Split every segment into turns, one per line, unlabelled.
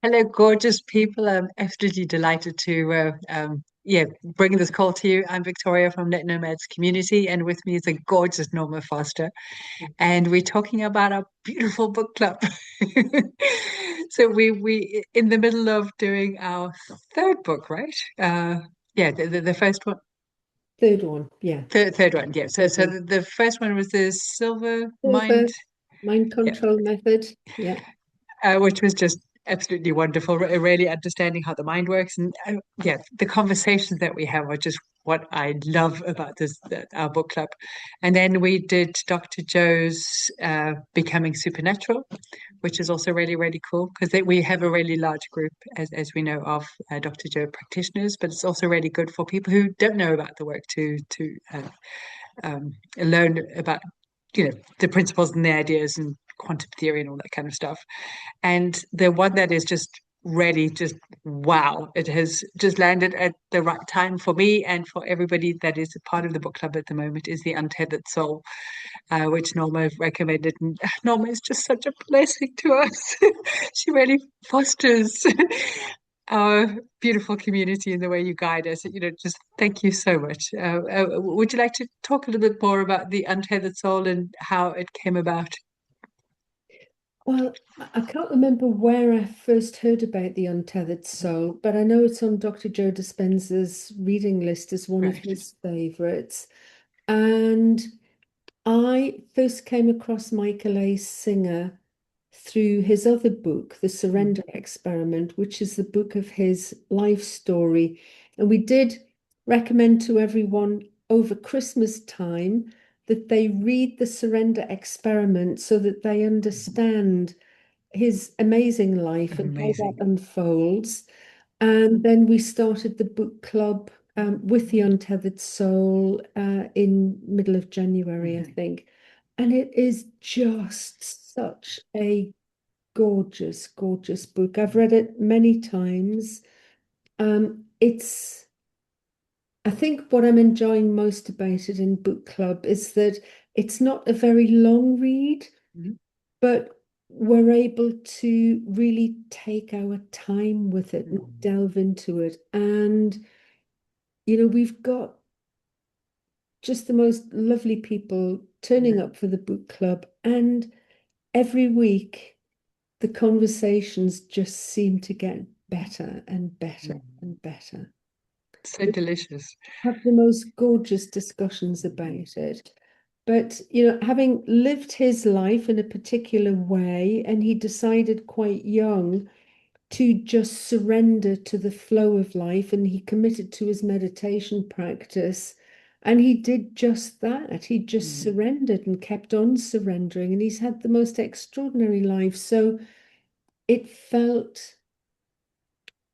Hello, gorgeous people. I'm absolutely delighted to bring this call to you. I'm Victoria from NetNomads community, and with me is a gorgeous Norma Foster, and we're talking about our beautiful book club. So we in the middle of doing our third book, right? The first one,
Third one, yeah.
third one, yeah. So
Third
so
one.
the first one was the Silver Mind,
Silver mind
yeah,
control method. Yeah.
which was just absolutely wonderful, really understanding how the mind works. And yeah, the conversations that we have are just what I love about our book club. And then we did Dr. Joe's Becoming Supernatural, which is also really, really cool because we have a really large group, as we know, of Dr. Joe practitioners, but it's also really good for people who don't know about the work to learn about, the principles and the ideas and quantum theory and all that kind of stuff. And the one that is just really just wow, it has just landed at the right time for me and for everybody that is a part of the book club at the moment is the Untethered Soul, which Norma recommended. And Norma is just such a blessing to us. She really fosters our beautiful community in the way you guide us. Just thank you so much. Would you like to talk a little bit more about the Untethered Soul and how it came about?
Well, I can't remember where I first heard about the Untethered Soul, but I know it's on Dr. Joe Dispenza's reading list as one of
Right.
his favorites. And I first came across Michael A. Singer through his other book, The
Mm.
Surrender Experiment, which is the book of his life story. And we did recommend to everyone over Christmas time that they read The Surrender Experiment so that they understand his amazing life and how that
Amazing.
unfolds. And then we started the book club with the Untethered Soul in middle of January, I think. And it is just such a gorgeous, gorgeous book. I've read it many times. It's, I think what I'm enjoying most about it in book club is that it's not a very long read,
Mhm.
but we're able to really take our time with it and
Mhm.
delve into it. And, we've got just the most lovely people turning up for the book club. And every week, the conversations just seem to get better and better
Mhm.
and better.
So delicious.
Have the most gorgeous discussions about it. But, having lived his life in a particular way, and he decided quite young to just surrender to the flow of life, and he committed to his meditation practice. And he did just that. He just
Mm.
surrendered and kept on surrendering, and he's had the most extraordinary life. So it felt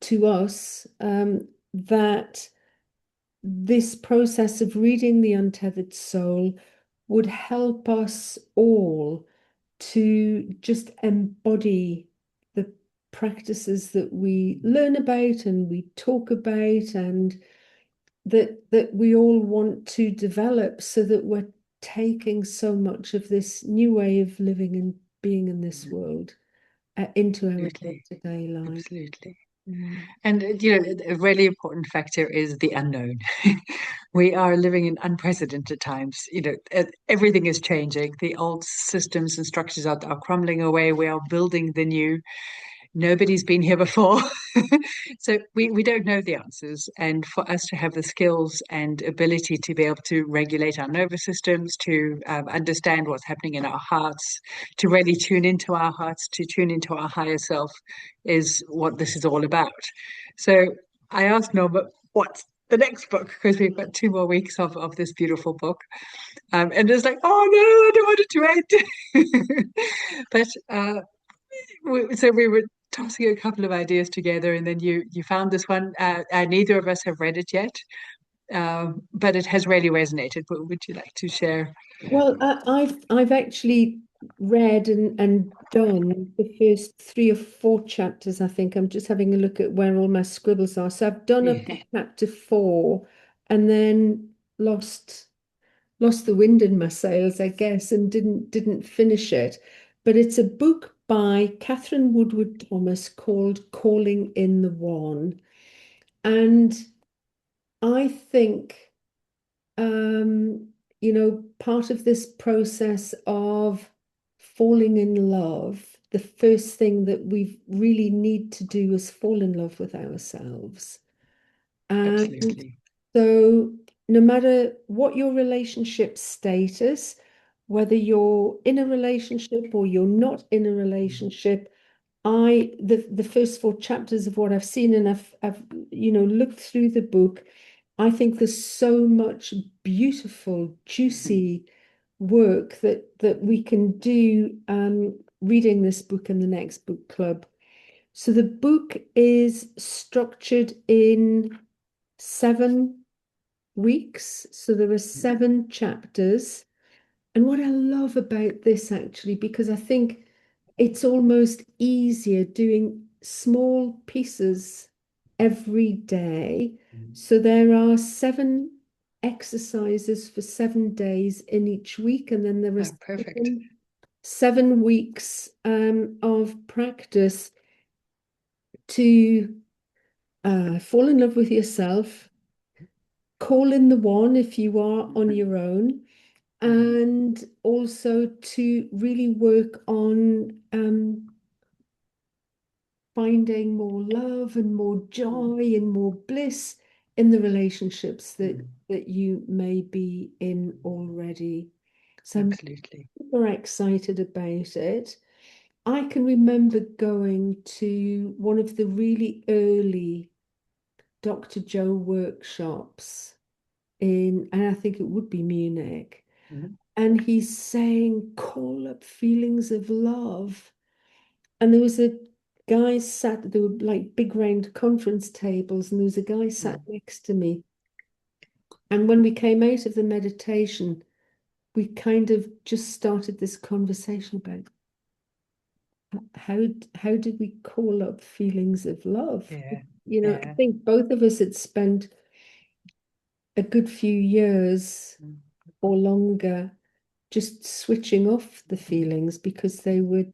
to us that this process of reading The Untethered Soul would help us all to just embody the practices that we learn about and we talk about and that we all want to develop so that we're taking so much of this new way of living and being in this world into our
Absolutely.
day-to-day life.
Absolutely.
Mm.
And a really important factor is the unknown. We are living in unprecedented times. Everything is changing. The old systems and structures are crumbling away. We are building the new. Nobody's been here before. So we don't know the answers. And for us to have the skills and ability to be able to regulate our nervous systems, to understand what's happening in our hearts, to really tune into our hearts, to tune into our higher self is what this is all about. So I asked Norbert, what's the next book? Because we've got 2 more weeks of this beautiful book. And it's like, oh no, I don't want it to end. But so we were tossing a couple of ideas together, and then you found this one. Neither of us have read it yet, but it has really resonated. But would you like to share?
Well, I've actually read and done the first 3 or 4 chapters, I think. I'm just having a look at where all my scribbles are. So I've done up to
Yeah.
chapter 4 and then lost the wind in my sails, I guess, and didn't finish it. But it's a book by Catherine Woodward Thomas called Calling in the One. And I think, um, part of this process of falling in love, the first thing that we really need to do is fall in love with ourselves. And
Absolutely.
so, no matter what your relationship status, whether you're in a relationship or you're not in a relationship, the first four chapters of what I've seen, and I've looked through the book, I think there's so much beautiful, juicy work that we can do reading this book in the next book club. So the book is structured in 7 weeks. So there are 7 chapters. And what I love about this actually, because I think it's almost easier doing small pieces every day. So there are 7 exercises for 7 days in each week, and then there are
Oh, perfect.
7 weeks of practice to fall in love with yourself, call in the one if you are on your own, and also to really work on finding more love and more joy and more bliss in the relationships that you may be in already. So I'm
Absolutely.
super excited about it. I can remember going to one of the really early Dr. Joe workshops and I think it would be Munich.
Mhm.
And he's saying, call up feelings of love. And there was a guy sat, there were like big round conference tables, and there was a guy sat
Mm.
next to me. And when we came out of the meditation, we kind of just started this conversation about how did we call up feelings of love?
Yeah.
I
Yeah.
think both of us had spent a good few years
Mm.
or longer just switching off the feelings because they were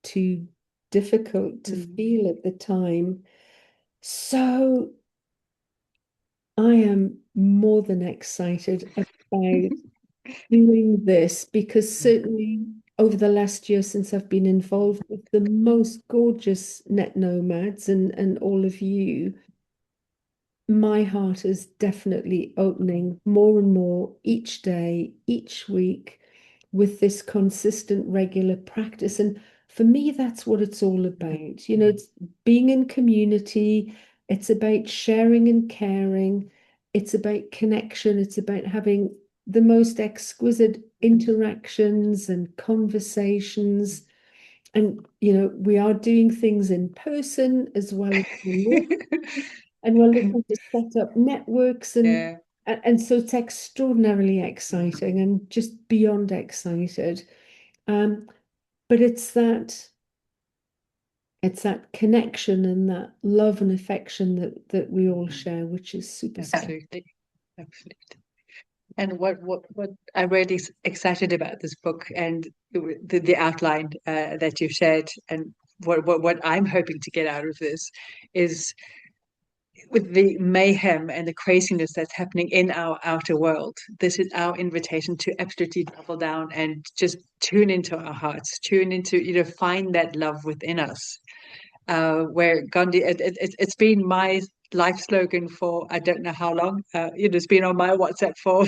too difficult to
Mm.
feel at the time. So I am more than excited about doing this because certainly over the last year since I've been involved with the most gorgeous net nomads and all of you, my heart is definitely opening more and more each day, each week, with this consistent, regular practice. And for me, that's what it's all about. It's being in community, it's about sharing and caring, it's about connection, it's about having the most exquisite interactions and conversations. And, we are doing things in person as well as remote, and we're looking to set up networks
Yeah.
and so it's extraordinarily exciting and just beyond excited. Um, but it's that connection and that love and affection that we all share, which is super special.
Absolutely. Absolutely. And what I'm really excited about this book and the outline that you've shared, and what I'm hoping to get out of this is, with the mayhem and the craziness that's happening in our outer world, this is our invitation to absolutely double down and just tune into our hearts, tune into, find that love within us. Where Gandhi, it's been my life slogan for I don't know how long. It's been on my WhatsApp for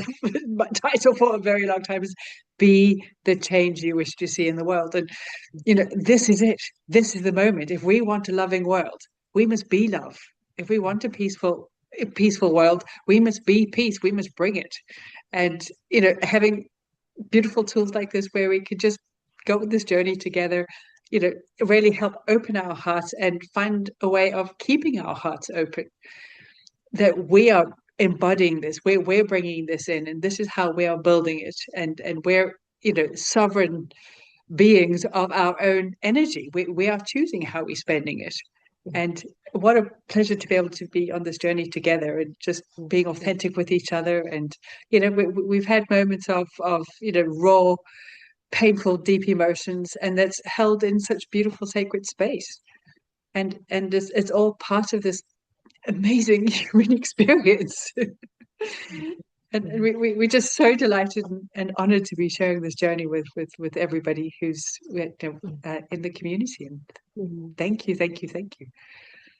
my title for a very long time, is be the change you wish to see in the world. And this is it. This is the moment. If we want a loving world, we must be love. If we want a peaceful world, we must be peace. We must bring it. And having beautiful tools like this where we could just go with this journey together, really help open our hearts and find a way of keeping our hearts open, that we are embodying this, we're bringing this in, and this is how we are building it, and we're sovereign beings of our own energy. We are choosing how we're spending it. And what a pleasure to be able to be on this journey together and just being authentic with each other. And we've had moments of raw painful, deep emotions, and that's held in such beautiful, sacred space. And it's all part of this amazing human experience. And
Yeah.
we're just so delighted and honored to be sharing this journey with everybody who's in the community. And
Mhm.
thank you, thank you, thank you.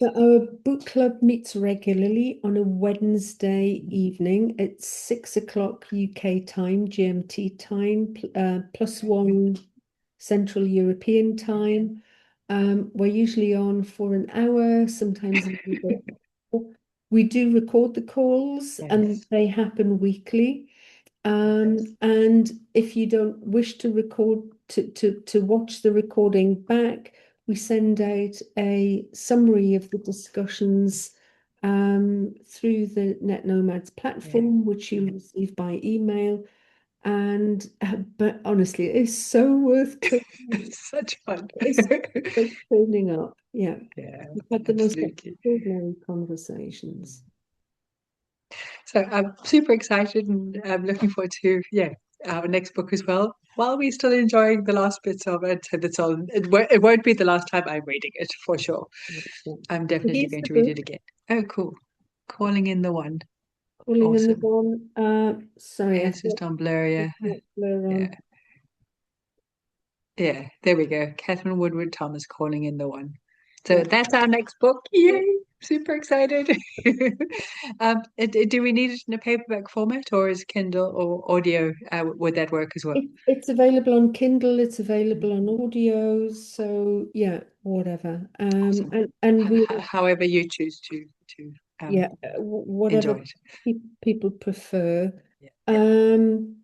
So our book club meets regularly on a Wednesday evening at 6 o'clock UK time, GMT time, +1 Central European time. We're usually on for an hour, sometimes a little bit more. We do record the calls and
Yes.
they happen weekly. And if you don't wish to record to watch the recording back, we send out a summary of the discussions through the NetNomads
Yeah.
platform, which you receive by email. And but honestly, it's so worth
It's such fun.
it's worth turning up. Yeah,
Yeah,
we've had the most
absolutely.
extraordinary conversations.
So I'm super excited and I'm looking forward to our next book as well. While we're still enjoying the last bits of it, and it won't be the last time I'm reading it for sure.
Yeah.
I'm
So
definitely
here's
going
the
to read it
book.
again. Oh, cool. Calling in the One.
Calling in the
Awesome.
Dawn. Sorry,
It's just on Blur,
I've
yeah.
got Blur
Yeah.
on.
Yeah, there we go. Catherine Woodward Thomas, Calling in the One. So
Yeah.
that's our next book. Yay! Super excited. Do we need it in a paperback format or is Kindle or audio? Would that work as well?
It's available on Kindle, it's available on audio, so yeah, whatever.
Awesome.
And we
However you choose to
yeah,
enjoy
whatever
it.
people prefer.
Yeah.
Um,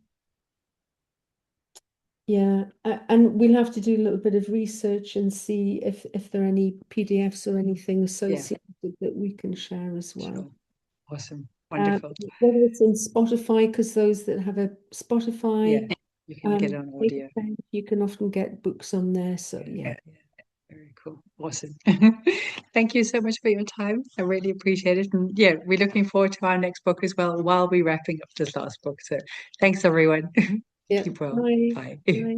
yeah, and we'll have to do a little bit of research and see if there are any PDFs or anything
Yeah,
associated that we can share as well.
sure. Awesome.
Uh,
Wonderful.
Whether it's in Spotify, because those that have a
Yeah,
Spotify
you can get it on audio.
account, you can often get books on there. So yeah,
Yeah. Very cool. Awesome. Thank you so much for your time. I really appreciate it. And yeah, we're looking forward to our next book as well while we're wrapping up this last book. So thanks, everyone.
yeah.
Keep well.
Bye.
Bye.
Bye.